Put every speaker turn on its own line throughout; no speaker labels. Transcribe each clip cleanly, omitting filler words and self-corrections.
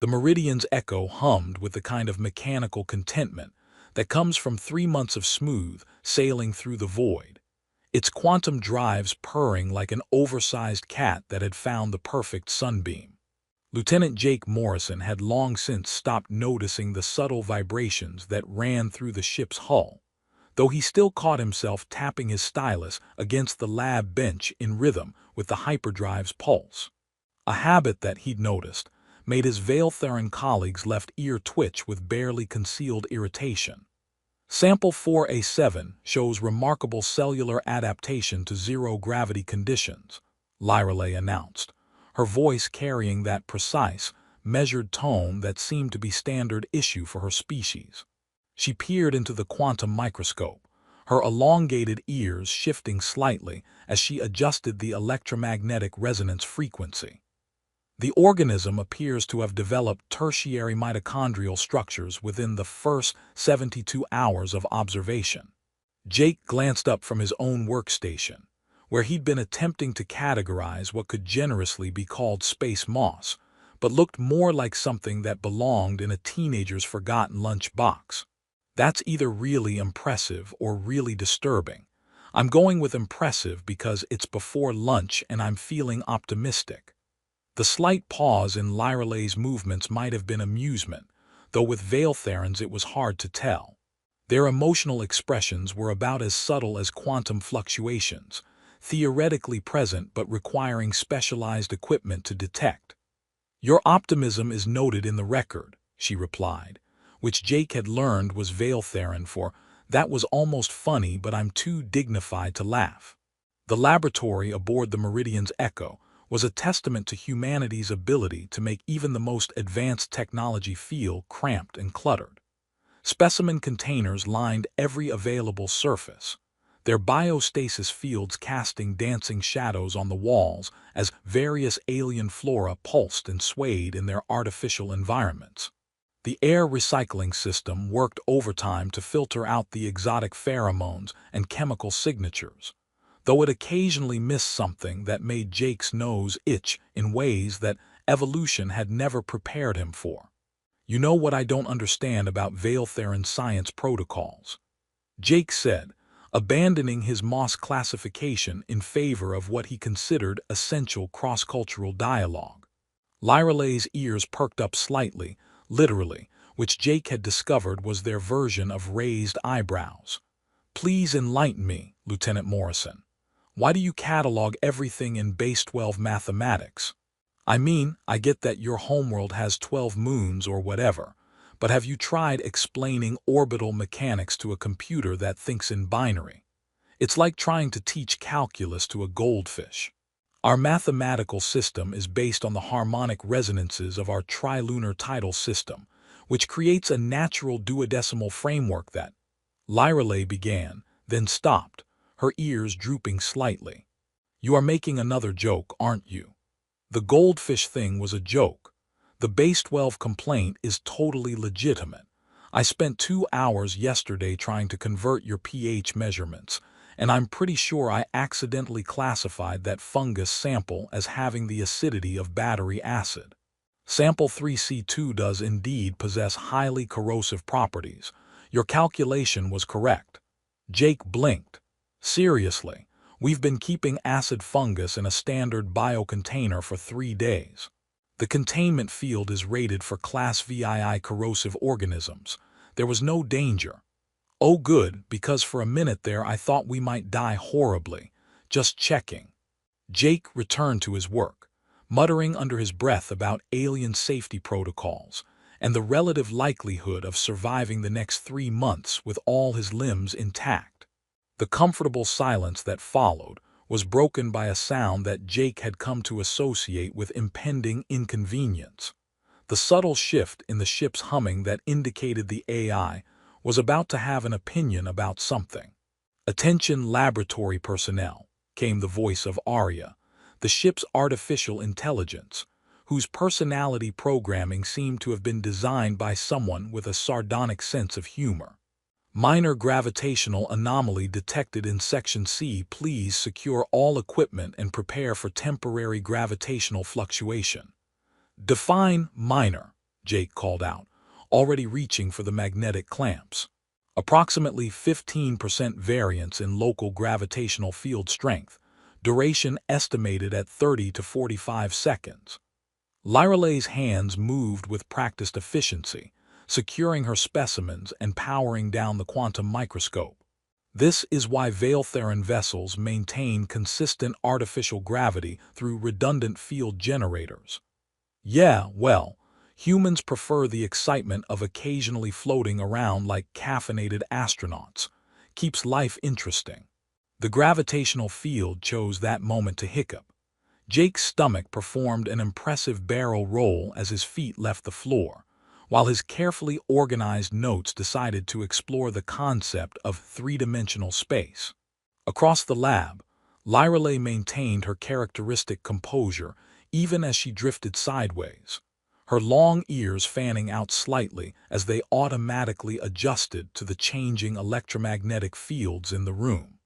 The Meridian's echo hummed with the kind of mechanical contentment that comes from 3 months of smooth sailing through the void, its quantum drives purring like an oversized cat that had found the perfect sunbeam. Lieutenant Jake Morrison had long since stopped noticing the subtle vibrations that ran through the ship's hull, though he still caught himself tapping his stylus against the lab bench in rhythm with the hyperdrive's pulse. A habit that he'd noticed made his Veiltheran colleagues' left ear twitch with barely concealed irritation. Sample 4A7 shows remarkable cellular adaptation to zero-gravity conditions, Lyreley announced, her voice carrying that precise, measured tone that seemed to be standard issue for her species. She peered into the quantum microscope, her elongated ears shifting slightly as she adjusted the electromagnetic resonance frequency. The organism appears to have developed tertiary mitochondrial structures within the first 72 hours of observation. Jake glanced up from his own workstation, where he'd been attempting to categorize what could generously be called space moss, but looked more like something that belonged in a teenager's forgotten lunch box. That's either really impressive or really disturbing. I'm going with impressive because it's before lunch and I'm feeling optimistic. The slight pause in Lyreley's movements might have been amusement, though with Veiltherans it was hard to tell. Their emotional expressions were about as subtle as quantum fluctuations, theoretically present but requiring specialized equipment to detect. "Your optimism is noted in the record," she replied, which Jake had learned was Veiltheran for, "That was almost funny, but I'm too dignified to laugh." The laboratory aboard the Meridian's Echo was a testament to humanity's ability to make even the most advanced technology feel cramped and cluttered. Specimen containers lined every available surface, their biostasis fields casting dancing shadows on the walls as various alien flora pulsed and swayed in their artificial environments. The air recycling system worked overtime to filter out the exotic pheromones and chemical signatures, though it occasionally missed something that made Jake's nose itch in ways that evolution had never prepared him for. "You know what I don't understand about Veiltheran science protocols," Jake said, abandoning his Moss classification in favor of what he considered essential cross-cultural dialogue. Lyreley's ears perked up slightly, literally, which Jake had discovered was their version of raised eyebrows. "Please enlighten me, Lieutenant Morrison. Why do you catalog everything in base 12 mathematics? I mean, I get that your homeworld has 12 moons or whatever, but have you tried explaining orbital mechanics to a computer that thinks in binary? It's like trying to teach calculus to a goldfish. Our mathematical system is based on the harmonic resonances of our trilunar tidal system, which creates a natural duodecimal framework that—" Lyreley began, then stopped, her ears drooping slightly. "You are making another joke, aren't you? The goldfish thing was a joke. The base 12 complaint is totally legitimate. I spent 2 hours yesterday trying to convert your pH measurements, and I'm pretty sure I accidentally classified that fungus sample as having the acidity of battery acid. Sample 3C2 does indeed possess highly corrosive properties. Your calculation was correct." Jake blinked. "Seriously, we've been keeping acid fungus in a standard biocontainer for 3 days. The containment field is rated for Class VII corrosive organisms. There was no danger." "Oh good, because for a minute there I thought we might die horribly. Just checking." Jake returned to his work, muttering under his breath about alien safety protocols and the relative likelihood of surviving the next 3 months with all his limbs intact. The comfortable silence that followed was broken by a sound that Jake had come to associate with impending inconvenience. The subtle shift in the ship's humming that indicated the AI was about to have an opinion about something. "Attention laboratory personnel," came the voice of Arya, the ship's artificial intelligence, whose personality programming seemed to have been designed by someone with a sardonic sense of humor. "Minor gravitational anomaly detected in Section C. Please secure all equipment and prepare for temporary gravitational fluctuation." "Define minor," Jake called out, already reaching for the magnetic clamps. Approximately 15% variance in local gravitational field strength, duration estimated at 30 to 45 seconds. Lyralay's hands moved with practiced efficiency, securing her specimens and powering down the quantum microscope. This is why Veiltheran vessels maintain consistent artificial gravity through redundant field generators. Yeah, well, humans prefer the excitement of occasionally floating around like caffeinated astronauts. Keeps life interesting. The gravitational field chose that moment to hiccup. Jake's stomach performed an impressive barrel roll as his feet left the floor, while his carefully organized notes decided to explore the concept of three-dimensional space. Across the lab, Lyralay maintained her characteristic composure even as she drifted sideways, her long ears fanning out slightly as they automatically adjusted to the changing electromagnetic fields in the room.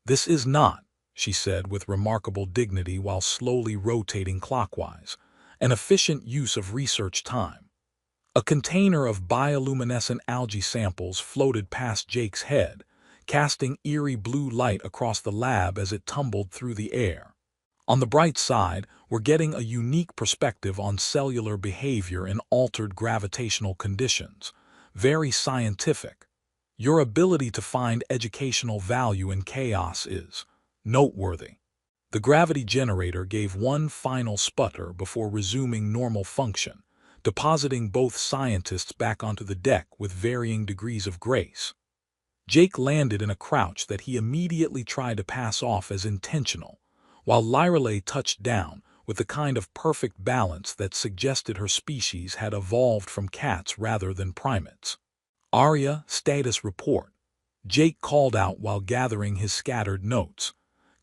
"This is not," she said with remarkable dignity while slowly rotating clockwise, "an efficient use of research time." A container of bioluminescent algae samples floated past Jake's head, casting eerie blue light across the lab as it tumbled through the air. On the bright side, we're getting a unique perspective on cellular behavior in altered gravitational conditions. Very scientific. Your ability to find educational value in chaos is noteworthy. The gravity generator gave one final sputter before resuming normal function, depositing both scientists back onto the deck with varying degrees of grace. Jake landed in a crouch that he immediately tried to pass off as intentional, while Lyralay touched down with the kind of perfect balance that suggested her species had evolved from cats rather than primates. "Arya, status report," Jake called out while gathering his scattered notes.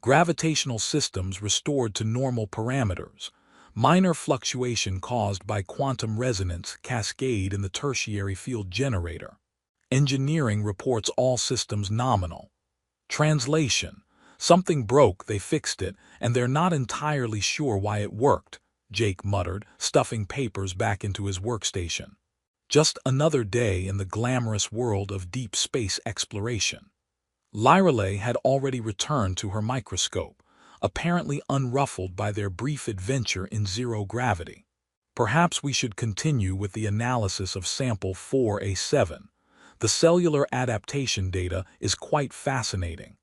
"Gravitational systems restored to normal parameters. Minor fluctuation caused by quantum resonance cascade in the tertiary field generator. Engineering reports all systems nominal. Translation: something broke, they fixed it, and they're not entirely sure why it worked," Jake muttered, stuffing papers back into his workstation. Just another day in the glamorous world of deep space exploration. Lyralay had already returned to her microscope, apparently unruffled by their brief adventure in zero gravity. "Perhaps we should continue with the analysis of sample 4A7. The cellular adaptation data is quite fascinating."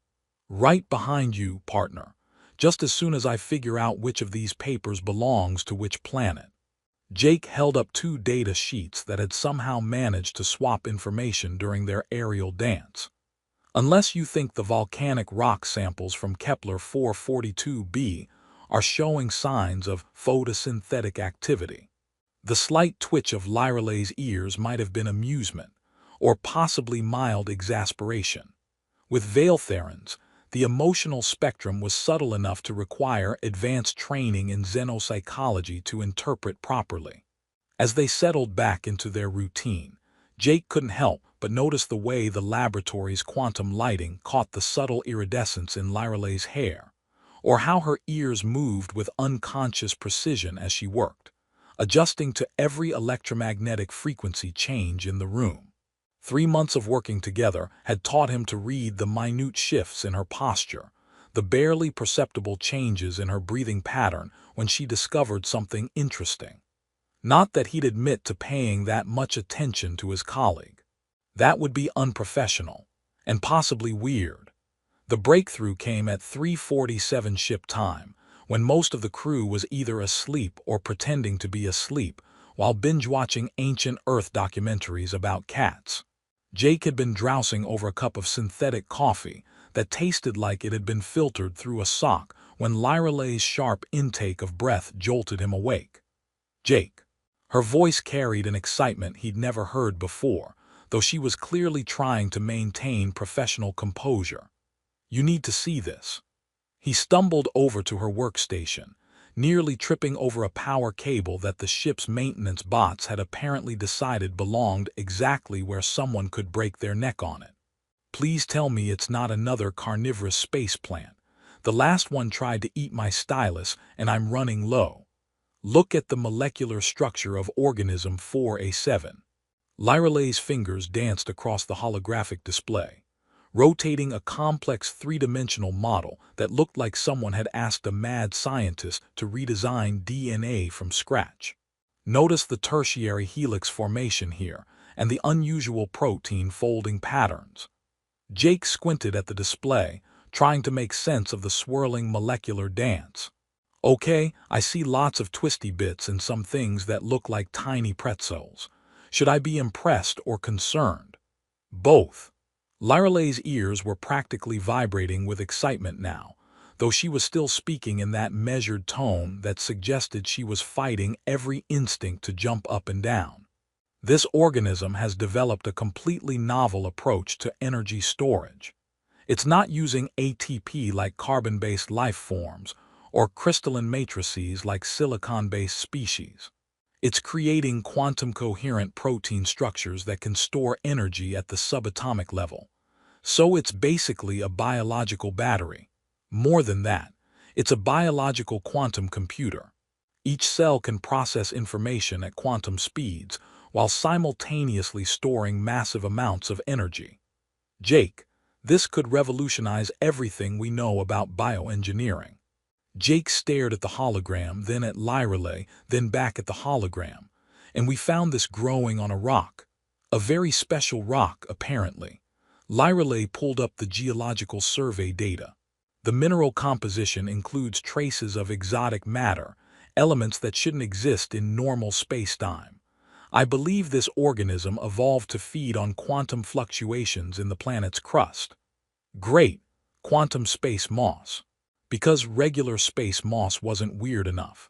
"Right behind you, partner, just as soon as I figure out which of these papers belongs to which planet." Jake held up two data sheets that had somehow managed to swap information during their aerial dance. "Unless you think the volcanic rock samples from Kepler 442b are showing signs of photosynthetic activity." The slight twitch of Lyralay's ears might have been amusement, or possibly mild exasperation. With Veiltherans, the emotional spectrum was subtle enough to require advanced training in xenopsychology to interpret properly. As they settled back into their routine, Jake couldn't help but notice the way the laboratory's quantum lighting caught the subtle iridescence in Lyralay's hair, or how her ears moved with unconscious precision as she worked, adjusting to every electromagnetic frequency change in the room. 3 months of working together had taught him to read the minute shifts in her posture, the barely perceptible changes in her breathing pattern when she discovered something interesting. Not that he'd admit to paying that much attention to his colleague. That would be unprofessional, and possibly weird. The breakthrough came at 3:47 ship time, when most of the crew was either asleep or pretending to be asleep while binge-watching ancient Earth documentaries about cats. Jake had been drowsing over a cup of synthetic coffee that tasted like it had been filtered through a sock when Lyralay's sharp intake of breath jolted him awake. "Jake." Her voice carried an excitement he'd never heard before, though she was clearly trying to maintain professional composure. "You need to see this." He stumbled over to her workstation, nearly tripping over a power cable that the ship's maintenance bots had apparently decided belonged exactly where someone could break their neck on it. "Please tell me it's not another carnivorous space plant. The last one tried to eat my stylus and I'm running low." Look at the molecular structure of organism 4A7. Lyralay's fingers danced across the holographic display, rotating a complex three-dimensional model that looked like someone had asked a mad scientist to redesign DNA from scratch. Notice the tertiary helix formation here and the unusual protein folding patterns. Jake squinted at the display, trying to make sense of the swirling molecular dance. Okay, I see lots of twisty bits and some things that look like tiny pretzels. Should I be impressed or concerned? Both. Lyralay's ears were practically vibrating with excitement now, though she was still speaking in that measured tone that suggested she was fighting every instinct to jump up and down. This organism has developed a completely novel approach to energy storage. It's not using ATP like carbon-based life forms or crystalline matrices like silicon-based species. It's creating quantum-coherent protein structures that can store energy at the subatomic level. So it's basically a biological battery. More than that, it's a biological quantum computer. Each cell can process information at quantum speeds while simultaneously storing massive amounts of energy. Jake, this could revolutionize everything we know about bioengineering. Jake stared at the hologram, then at Lyralay, then back at the hologram, and we found this growing on a rock. A very special rock, apparently. Lyralay pulled up the geological survey data. The mineral composition includes traces of exotic matter, elements that shouldn't exist in normal space-time. I believe this organism evolved to feed on quantum fluctuations in the planet's crust. Great, quantum space moss. Because regular space moss wasn't weird enough.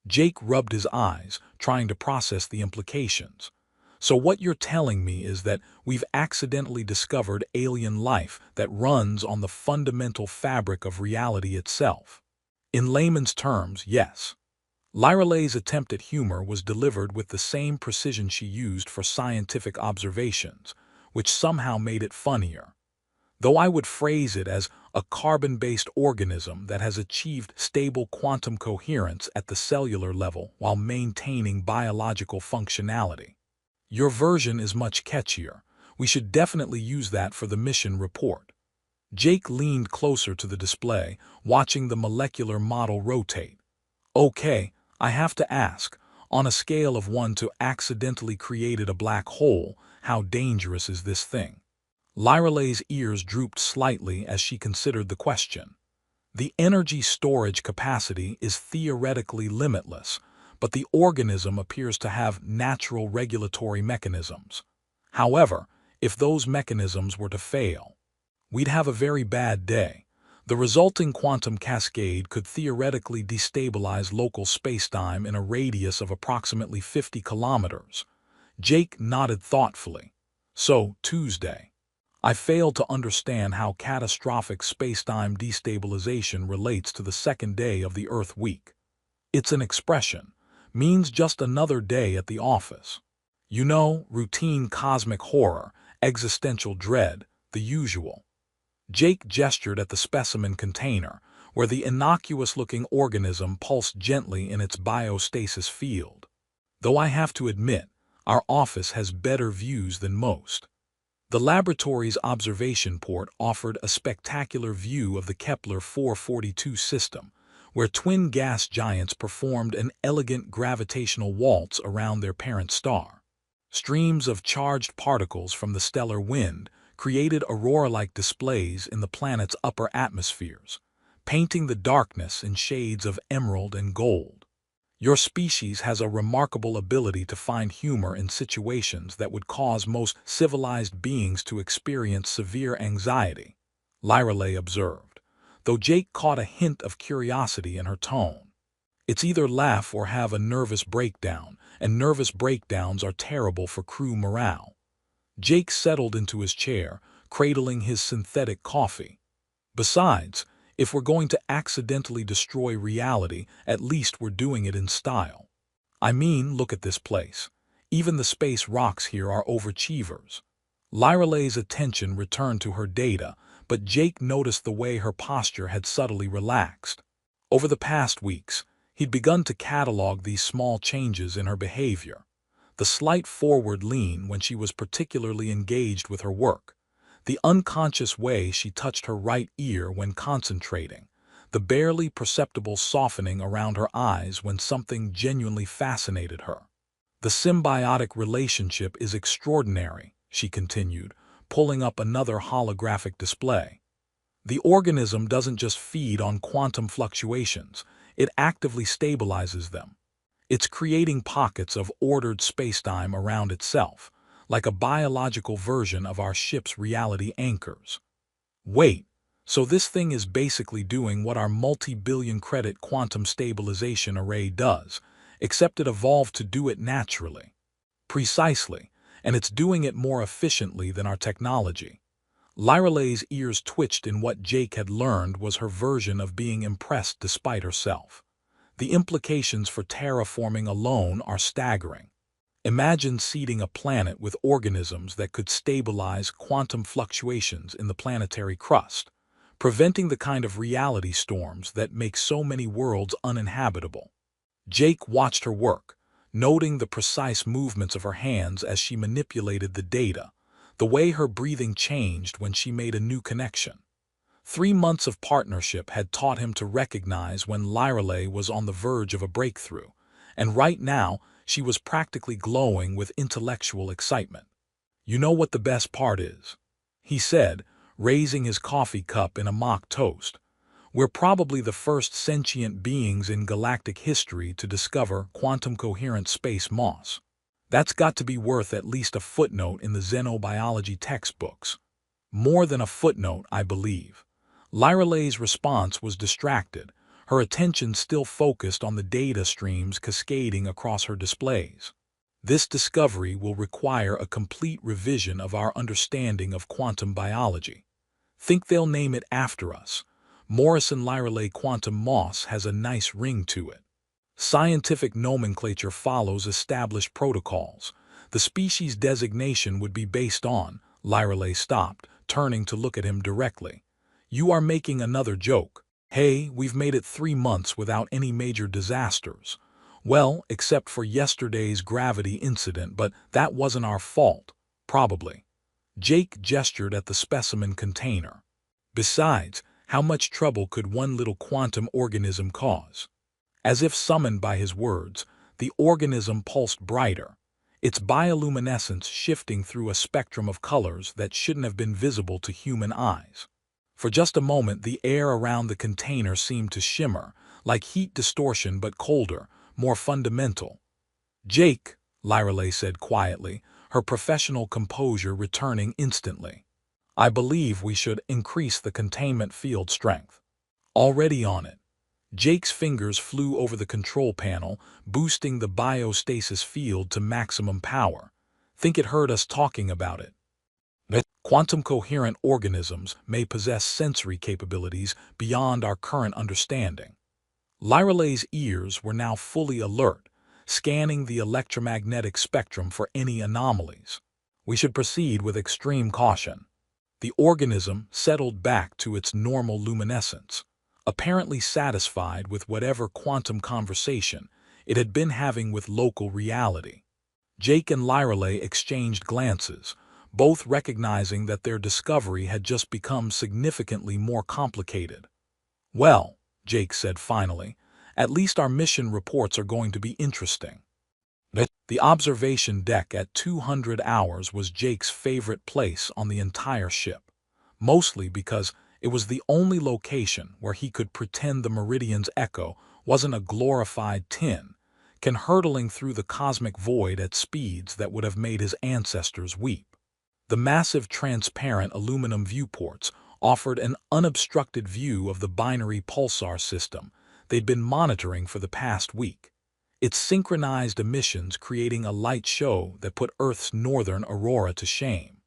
Jake rubbed his eyes, trying to process the implications. So what you're telling me is that we've accidentally discovered alien life that runs on the fundamental fabric of reality itself. In layman's terms, yes. Lyralay's attempt at humor was delivered with the same precision she used for scientific observations, which somehow made it funnier. Though I would phrase it as a carbon-based organism that has achieved stable quantum coherence at the cellular level while maintaining biological functionality. Your version is much catchier. We should definitely use that for the mission report. Jake leaned closer to the display, watching the molecular model rotate. Okay, I have to ask, on a scale of 1 to accidentally created a black hole, how dangerous is this thing? Lyralay's ears drooped slightly as she considered the question. The energy storage capacity is theoretically limitless, but the organism appears to have natural regulatory mechanisms. However, if those mechanisms were to fail, we'd have a very bad day. The resulting quantum cascade could theoretically destabilize local spacetime in a radius of approximately 50 kilometers. Jake nodded thoughtfully. So, Tuesday. I fail to understand how catastrophic spacetime destabilization relates to the second day of the Earth week. It's an expression, means just another day at the office. You know, routine cosmic horror, existential dread, the usual. Jake gestured at the specimen container, where the innocuous-looking organism pulsed gently in its biostasis field. Though I have to admit, our office has better views than most. The laboratory's observation port offered a spectacular view of the Kepler 442 system, where twin gas giants performed an elegant gravitational waltz around their parent star. Streams of charged particles from the stellar wind created aurora-like displays in the planet's upper atmospheres, painting the darkness in shades of emerald and gold. Your species has a remarkable ability to find humor in situations that would cause most civilized beings to experience severe anxiety, Lyralay observed, though Jake caught a hint of curiosity in her tone. It's either laugh or have a nervous breakdown, and nervous breakdowns are terrible for crew morale. Jake settled into his chair, cradling his synthetic coffee. Besides, if we're going to accidentally destroy reality, at least we're doing it in style. I mean, look at this place. Even the space rocks here are overachievers. Lyralay's attention returned to her data, but Jake noticed the way her posture had subtly relaxed. Over the past weeks, He'd begun to catalog these small changes in her behavior. The slight forward lean when she was particularly engaged with her work, the unconscious way she touched her right ear when concentrating, the barely perceptible softening around her eyes when something genuinely fascinated her. The symbiotic relationship is extraordinary, she continued, pulling up another holographic display. The organism doesn't just feed on quantum fluctuations, it actively stabilizes them. It's creating pockets of ordered spacetime around itself, like a biological version of our ship's reality anchors. Wait, so this thing is basically doing what our multi-billion credit quantum stabilization array does, except it evolved to do it naturally. Precisely, and it's doing it more efficiently than our technology. Lyralay's ears twitched in what Jake had learned was her version of being impressed despite herself. The implications for terraforming alone are staggering. Imagine seeding a planet with organisms that could stabilize quantum fluctuations in the planetary crust, preventing the kind of reality storms that make so many worlds uninhabitable. Jake watched her work, noting the precise movements of her hands as she manipulated the data, the way her breathing changed when she made a new connection. 3 months of partnership had taught him to recognize when Lyralay was on the verge of a breakthrough, and right now she was practically glowing with intellectual excitement. "You know what the best part is?" he said, raising his coffee cup in a mock toast. "We're probably the first sentient beings in galactic history to discover quantum-coherent space moss. That's got to be worth at least a footnote in the xenobiology textbooks. More than a footnote, I believe." Lyralay's response was distracted, her attention still focused on the data streams cascading across her displays. "This discovery will require a complete revision of our understanding of quantum biology. Think they'll name it after us. Morrison Lyralay Quantum Moss has a nice ring to it. Scientific nomenclature follows established protocols. The species designation would be based on—" Lyralay stopped, turning to look at him directly. "You are making another joke. Hey, we've made it 3 months without any major disasters. Well, except for yesterday's gravity incident, but that wasn't our fault, probably." Jake gestured at the specimen container. "Besides, how much trouble could one little quantum organism cause?" As if summoned by his words, the organism pulsed brighter, its bioluminescence shifting through a spectrum of colors that shouldn't have been visible to human eyes. For just a moment, the air around the container seemed to shimmer, like heat distortion but colder, more fundamental. "Jake," Lyralay said quietly, her professional composure returning instantly, "I believe we should increase the containment field strength." "Already on it." Jake's fingers flew over the control panel, boosting the biostasis field to maximum power. "Think it heard us talking about it." "Quantum-coherent organisms may possess sensory capabilities beyond our current understanding." Lyralay's ears were now fully alert, scanning the electromagnetic spectrum for any anomalies. "We should proceed with extreme caution." The organism settled back to its normal luminescence, apparently satisfied with whatever quantum conversation it had been having with local reality. Jake and Lyralay exchanged glances, both recognizing that their discovery had just become significantly more complicated. "Well," Jake said finally, "at least our mission reports are going to be interesting." The observation deck at 200 hours was Jake's favorite place on the entire ship, mostly because it was the only location where he could pretend the Meridian's echo wasn't a glorified tin, hurtling through the cosmic void at speeds that would have made his ancestors weep. The massive transparent aluminum viewports offered an unobstructed view of the binary pulsar system they'd been monitoring for the past week, its synchronized emissions creating a light show that put Earth's northern aurora to shame.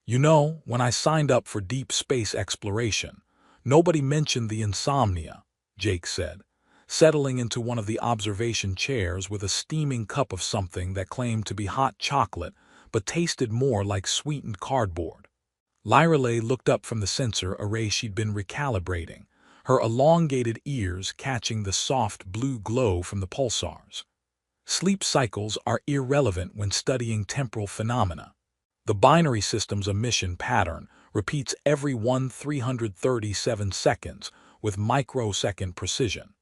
"You know, when I signed up for deep space exploration, nobody mentioned the insomnia," Jake said, settling into one of the observation chairs with a steaming cup of something that claimed to be hot chocolate but tasted more like sweetened cardboard. Lyralay looked up from the sensor array she'd been recalibrating, her elongated ears catching the soft blue glow from the pulsars. Sleep cycles are irrelevant when studying temporal phenomena. The binary system's emission pattern repeats every 1/337 seconds with microsecond precision.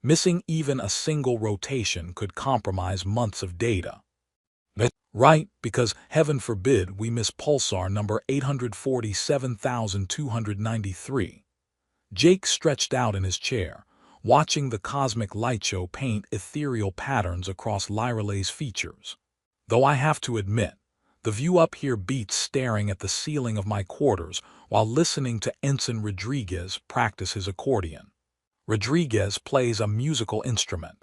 Missing even a single rotation could compromise months of data. Right, because heaven forbid we miss pulsar number 847,293. Jake stretched out in his chair, watching the cosmic light show paint ethereal patterns across Lyralay's features. Though I have to admit, the view up here beats staring at the ceiling of my quarters while listening to Ensign Rodriguez practice his accordion. Rodriguez plays a musical instrument,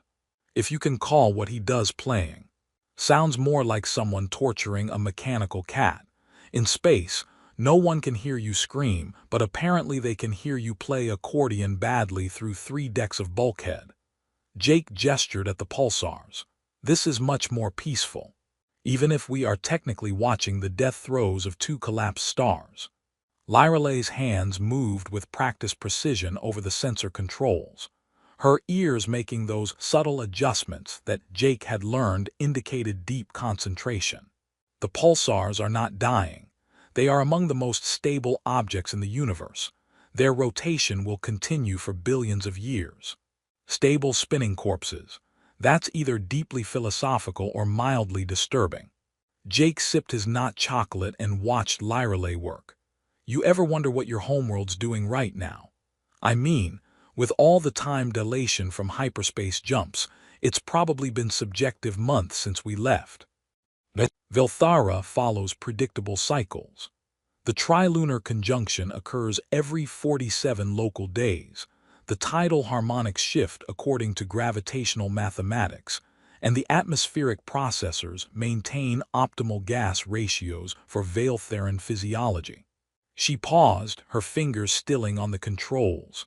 if you can call what he does playing. Sounds more like someone torturing a mechanical cat. In space, no one can hear you scream, but apparently they can hear you play accordion badly through 3 decks of bulkhead. Jake gestured at the pulsars. This is much more peaceful, even if we are technically watching the death throes of 2 collapsed stars. Lyralay's hands moved with practiced precision over the sensor controls. Her ears making those subtle adjustments that Jake had learned indicated deep concentration. The pulsars are not dying. They are among the most stable objects in the universe. Their rotation will continue for billions of years. Stable spinning corpses. That's either deeply philosophical or mildly disturbing. Jake sipped his not chocolate and watched Lyralay work. You ever wonder what your homeworld's doing right now? I mean, with all the time dilation from hyperspace jumps, it's probably been subjective months since we left. Vilthara follows predictable cycles. The trilunar conjunction occurs every 47 local days. The tidal harmonics shift according to gravitational mathematics, and the atmospheric processors maintain optimal gas ratios for Veiltheran physiology. She paused, her fingers stilling on the controls.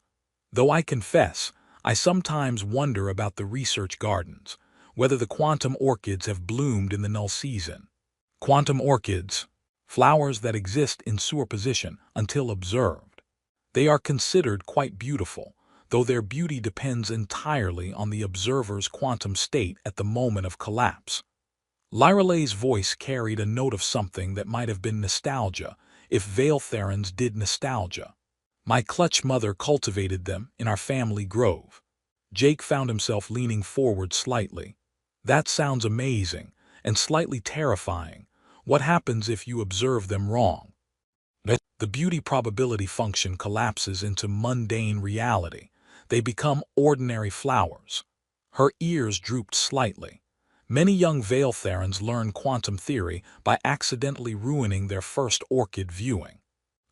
Though I confess, I sometimes wonder about the research gardens, whether the quantum orchids have bloomed in the null season. Quantum orchids, flowers that exist in superposition until observed. They are considered quite beautiful, though their beauty depends entirely on the observer's quantum state at the moment of collapse. Lyralay's voice carried a note of something that might have been nostalgia, if Veiltherans did nostalgia. My clutch mother cultivated them in our family grove. Jake found himself leaning forward slightly. That sounds amazing and slightly terrifying. What happens if you observe them wrong? The beauty probability function collapses into mundane reality. They become ordinary flowers. Her ears drooped slightly. Many young Veiltherans learn quantum theory by accidentally ruining their first orchid viewing.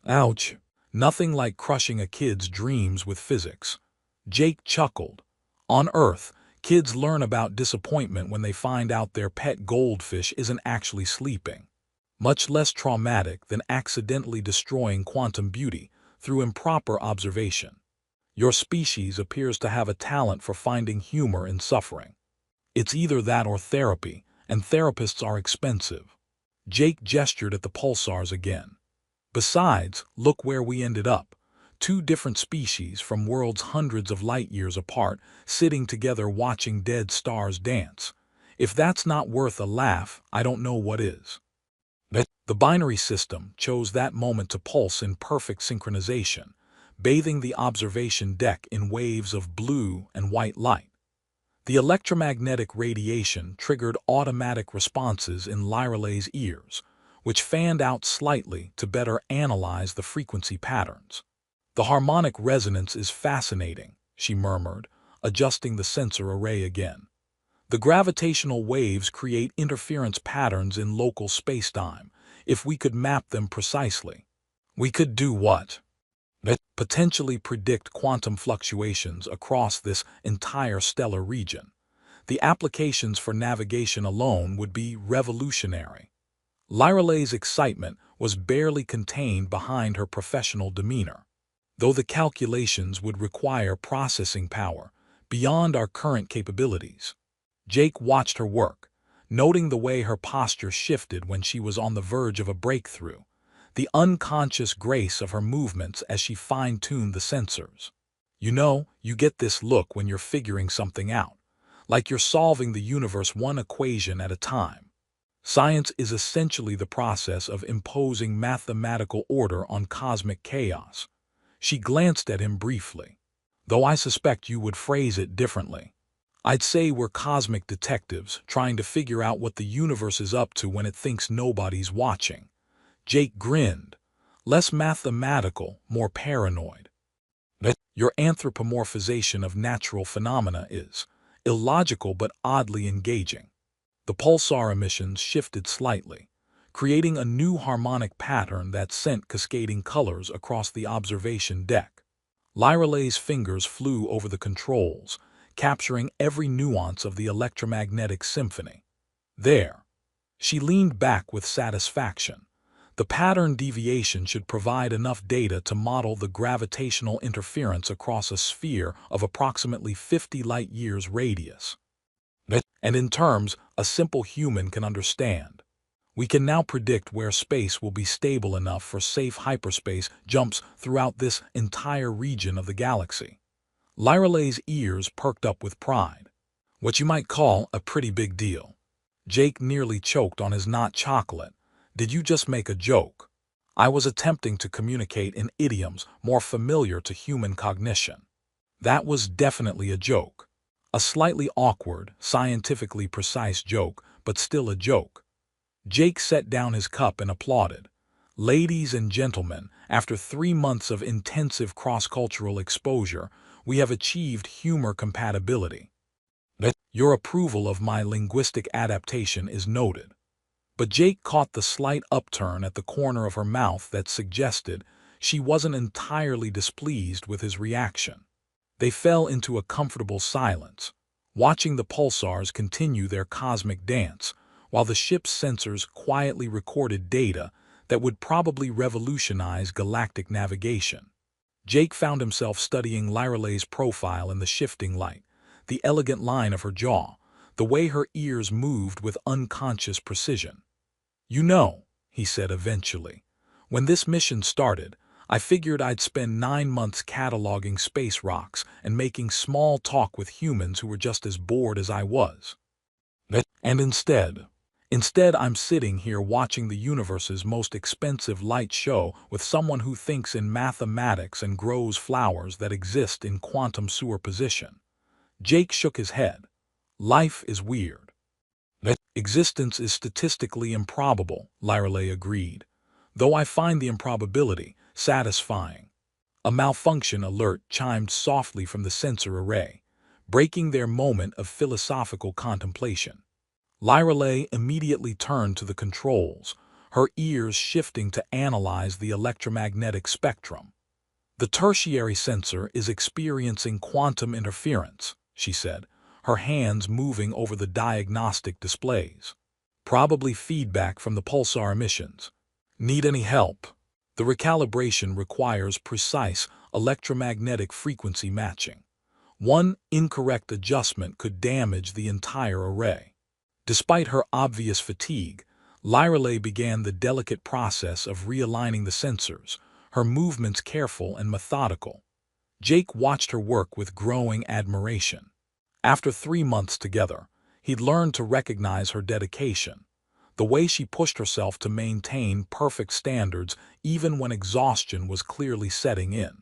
Ouch. Nothing like crushing a kid's dreams with physics. Jake chuckled. On Earth, kids learn about disappointment when they find out their pet goldfish isn't actually sleeping. Much less traumatic than accidentally destroying quantum beauty through improper observation. Your species appears to have a talent for finding humor in suffering. It's either that or therapy, and therapists are expensive. Jake gestured at the pulsars again. Besides, look where we ended up. 2 different species from worlds hundreds of light years apart, sitting together watching dead stars dance. If that's not worth a laugh, I don't know what is. The binary system chose that moment to pulse in perfect synchronization, bathing the observation deck in waves of blue and white light. The electromagnetic radiation triggered automatic responses in Lyralay's ears, which fanned out slightly to better analyze the frequency patterns. The harmonic resonance is fascinating, she murmured, adjusting the sensor array again. The gravitational waves create interference patterns in local spacetime. If we could map them precisely, we could do what? Potentially predict quantum fluctuations across this entire stellar region. The applications for navigation alone would be revolutionary. Lyralay's excitement was barely contained behind her professional demeanor. Though the calculations would require processing power beyond our current capabilities. Jake watched her work, noting the way her posture shifted when she was on the verge of a breakthrough, the unconscious grace of her movements as she fine-tuned the sensors. You know, you get this look when you're figuring something out, like you're solving the universe one equation at a time. Science is essentially the process of imposing mathematical order on cosmic chaos. She glanced at him briefly. Though I suspect you would phrase it differently. I'd say we're cosmic detectives trying to figure out what the universe is up to when it thinks nobody's watching. Jake grinned. Less mathematical, more paranoid. Your anthropomorphization of natural phenomena is illogical but oddly engaging. The pulsar emissions shifted slightly, creating a new harmonic pattern that sent cascading colors across the observation deck. Lyralay's fingers flew over the controls, capturing every nuance of the electromagnetic symphony. There. She leaned back with satisfaction. The pattern deviation should provide enough data to model the gravitational interference across a sphere of approximately 50 light-years radius. And in terms a simple human can understand. We can now predict where space will be stable enough for safe hyperspace jumps throughout this entire region of the galaxy. Lyralay's ears perked up with pride. What you might call a pretty big deal. Jake nearly choked on his not chocolate. Did you just make a joke? I was attempting to communicate in idioms more familiar to human cognition. That was definitely a joke. A slightly awkward, scientifically precise joke, but still a joke. Jake set down his cup and applauded. Ladies and gentlemen, after 3 months of intensive cross-cultural exposure, we have achieved humor compatibility. Your approval of my linguistic adaptation is noted. But Jake caught the slight upturn at the corner of her mouth that suggested she wasn't entirely displeased with his reaction. They fell into a comfortable silence, watching the pulsars continue their cosmic dance, while the ship's sensors quietly recorded data that would probably revolutionize galactic navigation. Jake found himself studying Lyralay's profile in the shifting light, the elegant line of her jaw, the way her ears moved with unconscious precision. You know, he said eventually, when this mission started, I figured I'd spend 9 months cataloging space rocks and making small talk with humans who were just as bored as I was. And instead I'm sitting here watching the universe's most expensive light show with someone who thinks in mathematics and grows flowers that exist in quantum superposition. Jake shook his head. Life is weird. Existence is statistically improbable, Lyralay agreed, though I find the improbability satisfying. A malfunction alert chimed softly from the sensor array, breaking their moment of philosophical contemplation. Lyralay immediately turned to the controls, her ears shifting to analyze the electromagnetic spectrum. The tertiary sensor is experiencing quantum interference, she said, her hands moving over the diagnostic displays. Probably feedback from the pulsar emissions. Need any help? The recalibration requires precise electromagnetic frequency matching. One incorrect adjustment could damage the entire array. Despite her obvious fatigue, Lyralay began the delicate process of realigning the sensors, her movements careful and methodical. Jake watched her work with growing admiration. After 3 months together, he'd learned to recognize her dedication, the way she pushed herself to maintain perfect standards even when exhaustion was clearly setting in.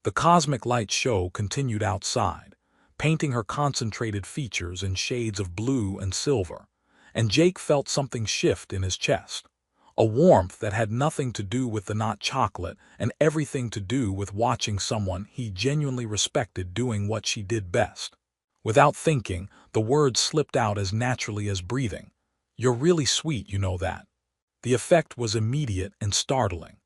The cosmic light show continued outside, painting her concentrated features in shades of blue and silver, and Jake felt something shift in his chest, a warmth that had nothing to do with the not chocolate and everything to do with watching someone he genuinely respected doing what she did best. Without thinking, the words slipped out as naturally as breathing. You're really sweet, you know that. The effect was immediate and startling.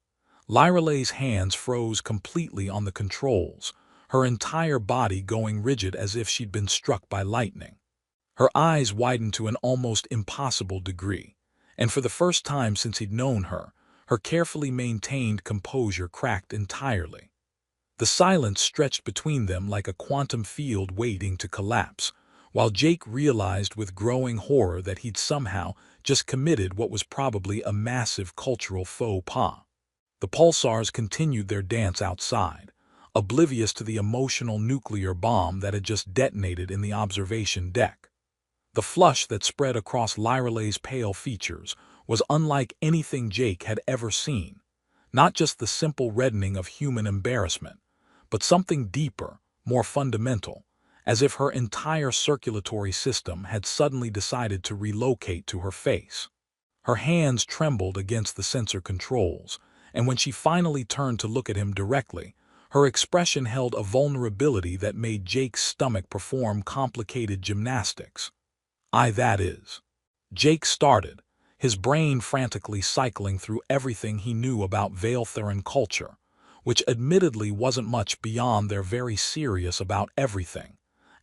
Lyralay's hands froze completely on the controls, her entire body going rigid as if she'd been struck by lightning. Her eyes widened to an almost impossible degree, and for the first time since he'd known her, her carefully maintained composure cracked entirely. The silence stretched between them like a quantum field waiting to collapse, while Jake realized with growing horror that he'd somehow just committed what was probably a massive cultural faux pas. The pulsars continued their dance outside, oblivious to the emotional nuclear bomb that had just detonated in the observation deck. The flush that spread across Lyralay's pale features was unlike anything Jake had ever seen. Not just the simple reddening of human embarrassment, but something deeper, more fundamental, as if her entire circulatory system had suddenly decided to relocate to her face. Her hands trembled against the sensor controls, and when she finally turned to look at him directly, her expression held a vulnerability that made Jake's stomach perform complicated gymnastics. That is. Jake started, his brain frantically cycling through everything he knew about Veiltheran culture, which admittedly wasn't much beyond their very serious about everything,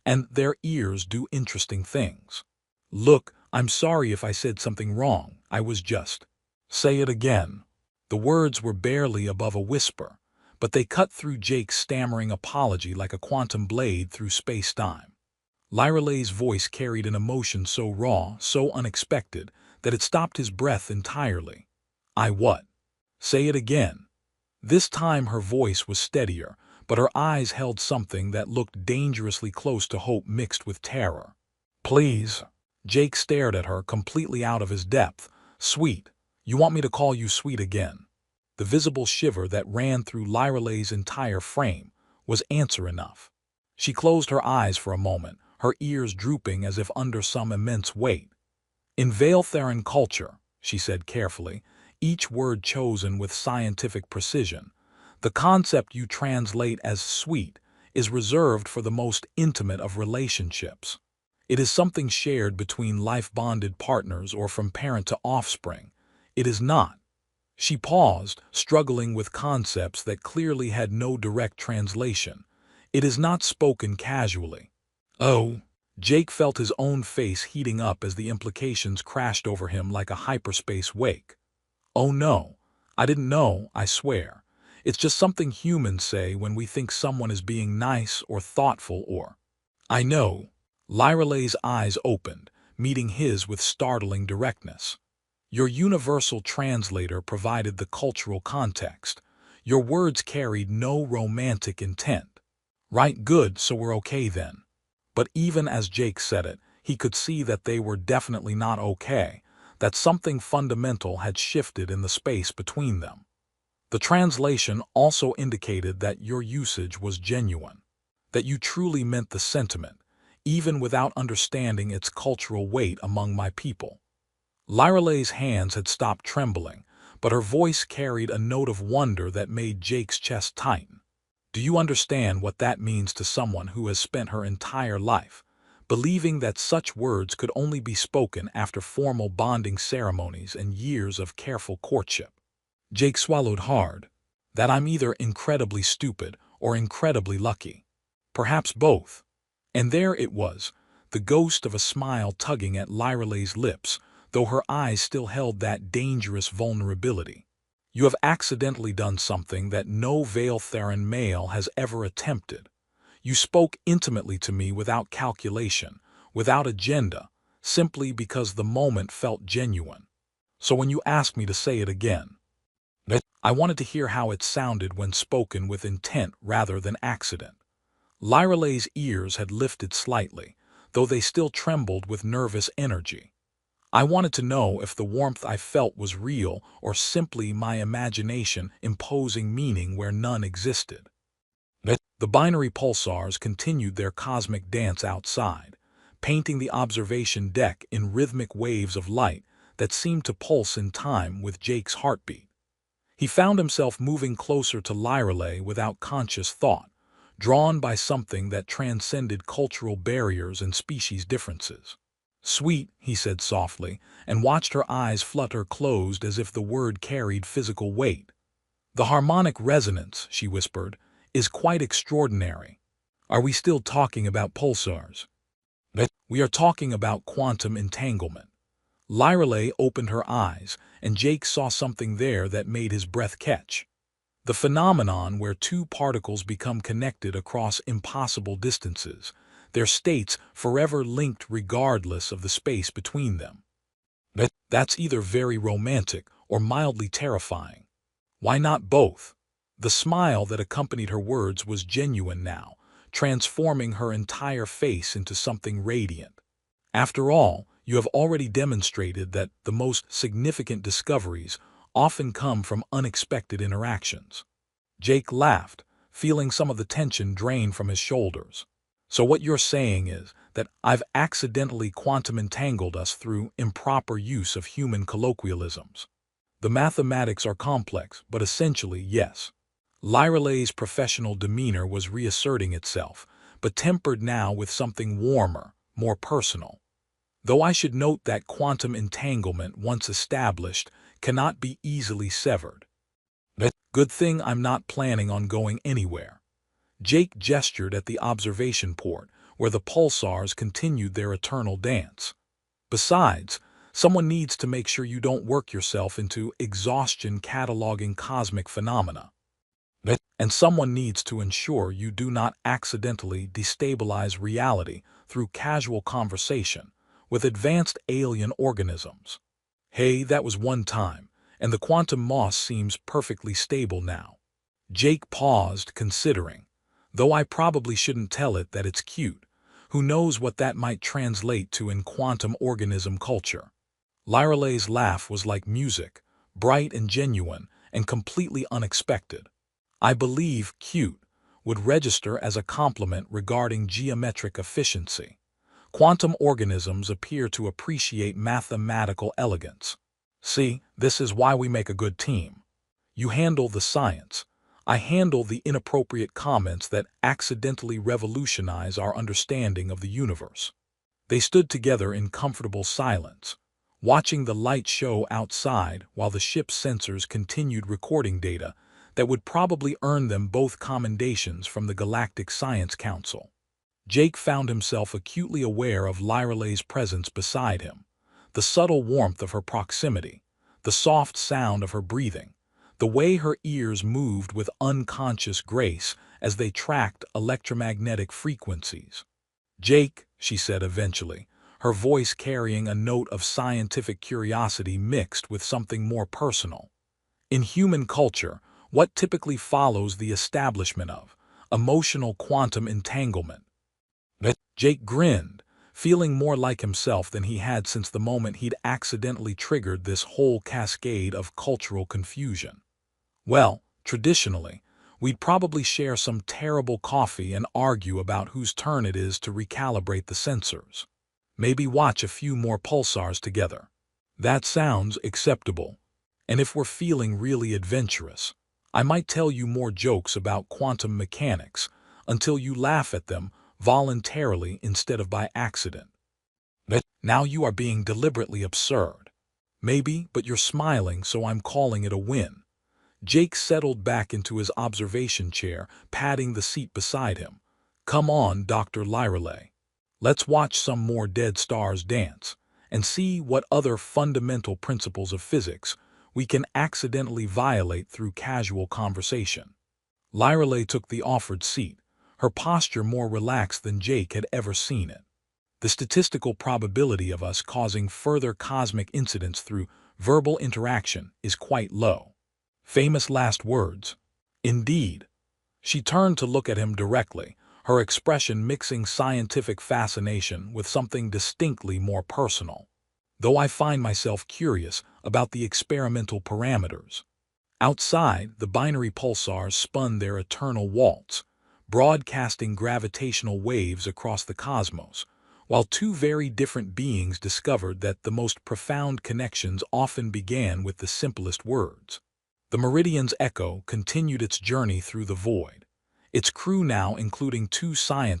and their ears do interesting things. Look, I'm sorry if I said something wrong, I was just. Say it again. The words were barely above a whisper, but they cut through Jake's stammering apology like a quantum blade through space-time. Lyralay's voice carried an emotion so raw, so unexpected, that it stopped his breath entirely. What? Say it again. This time her voice was steadier, but her eyes held something that looked dangerously close to hope mixed with terror. Please. Jake stared at her, completely out of his depth. Sweet. You want me to call you sweet again? The visible shiver that ran through Lyralay's entire frame was answer enough. She closed her eyes for a moment, her ears drooping as if under some immense weight. In Veiltheran culture, she said carefully, each word chosen with scientific precision, the concept you translate as sweet is reserved for the most intimate of relationships. It is something shared between life-bonded partners or from parent to offspring. It is not. She paused, struggling with concepts that clearly had no direct translation. It is not spoken casually. Oh, Jake felt his own face heating up as the implications crashed over him like a hyperspace wake. Oh no, I didn't know, I swear. It's just something humans say when we think someone is being nice or thoughtful or... I know. Lyralay's eyes opened, meeting his with startling directness. Your universal translator provided the cultural context. Your words carried no romantic intent. Right, good, so we're okay then. But even as Jake said it, he could see that they were definitely not okay, that something fundamental had shifted in the space between them. The translation also indicated that your usage was genuine, that you truly meant the sentiment, even without understanding its cultural weight among my people. Lyralay's hands had stopped trembling, but her voice carried a note of wonder that made Jake's chest tighten. Do you understand what that means to someone who has spent her entire life believing that such words could only be spoken after formal bonding ceremonies and years of careful courtship? Jake swallowed hard. That I'm either incredibly stupid or incredibly lucky. Perhaps both. And there it was, the ghost of a smile tugging at Lyralay's lips, though her eyes still held that dangerous vulnerability. You have accidentally done something that no Veiltheran male has ever attempted. You spoke intimately to me without calculation, without agenda, simply because the moment felt genuine. So when you asked me to say it again, I wanted to hear how it sounded when spoken with intent rather than accident. Lyralay's ears had lifted slightly, though they still trembled with nervous energy. I wanted to know if the warmth I felt was real or simply my imagination imposing meaning where none existed. The binary pulsars continued their cosmic dance outside, painting the observation deck in rhythmic waves of light that seemed to pulse in time with Jake's heartbeat. He found himself moving closer to Lyralay without conscious thought, drawn by something that transcended cultural barriers and species differences. Sweet, he said softly, and watched her eyes flutter closed as if the word carried physical weight. The harmonic resonance, she whispered, is quite extraordinary. Are we still talking about pulsars? We are talking about quantum entanglement. Lyralay opened her eyes, and Jake saw something there that made his breath catch. The phenomenon where two particles become connected across impossible distances, their states forever linked regardless of the space between them. That's either very romantic or mildly terrifying. Why not both? The smile that accompanied her words was genuine now, transforming her entire face into something radiant. After all, you have already demonstrated that the most significant discoveries often come from unexpected interactions. Jake laughed, feeling some of the tension drain from his shoulders. So what you're saying is that I've accidentally quantum entangled us through improper use of human colloquialisms. The mathematics are complex, but essentially, yes. Lyralay's professional demeanor was reasserting itself, but tempered now with something warmer, more personal. Though I should note that quantum entanglement, once established, cannot be easily severed. Good thing I'm not planning on going anywhere. Jake gestured at the observation port, where the pulsars continued their eternal dance. Besides, someone needs to make sure you don't work yourself into exhaustion cataloging cosmic phenomena. And someone needs to ensure you do not accidentally destabilize reality through casual conversation with advanced alien organisms. Hey, that was one time, and the quantum moss seems perfectly stable now. Jake paused, considering. Though I probably shouldn't tell it that it's cute. Who knows what that might translate to in quantum organism culture? Lyralay's laugh was like music, bright and genuine, and completely unexpected. I believe cute would register as a compliment regarding geometric efficiency. Quantum organisms appear to appreciate mathematical elegance. See, this is why we make a good team. You handle the science. I handle the inappropriate comments that accidentally revolutionize our understanding of the universe. They stood together in comfortable silence, watching the light show outside while the ship's sensors continued recording data that would probably earn them both commendations from the Galactic Science Council. Jake found himself acutely aware of Lyralay's presence beside him, the subtle warmth of her proximity, the soft sound of her breathing, the way her ears moved with unconscious grace as they tracked electromagnetic frequencies. "Jake," she said eventually, her voice carrying a note of scientific curiosity mixed with something more personal. In human culture, what typically follows the establishment of emotional quantum entanglement? Jake grinned, feeling more like himself than he had since the moment he'd accidentally triggered this whole cascade of cultural confusion. Well, traditionally, we'd probably share some terrible coffee and argue about whose turn it is to recalibrate the sensors. Maybe watch a few more pulsars together. That sounds acceptable. And if we're feeling really adventurous, I might tell you more jokes about quantum mechanics until you laugh at them voluntarily instead of by accident. Now you are being deliberately absurd. Maybe, but you're smiling, so I'm calling it a win. Jake settled back into his observation chair, patting the seat beside him. Come on, Dr. Lyralay. Let's watch some more dead stars dance and see what other fundamental principles of physics we can accidentally violate through casual conversation. Lyralay took the offered seat, her posture more relaxed than Jake had ever seen it. The statistical probability of us causing further cosmic incidents through verbal interaction is quite low. Famous last words. Indeed. She turned to look at him directly, her expression mixing scientific fascination with something distinctly more personal. Though I find myself curious about the experimental parameters. Outside, the binary pulsars spun their eternal waltz, broadcasting gravitational waves across the cosmos, while two very different beings discovered that the most profound connections often began with the simplest words. The Meridian's Echo continued its journey through the void, its crew now including two scientists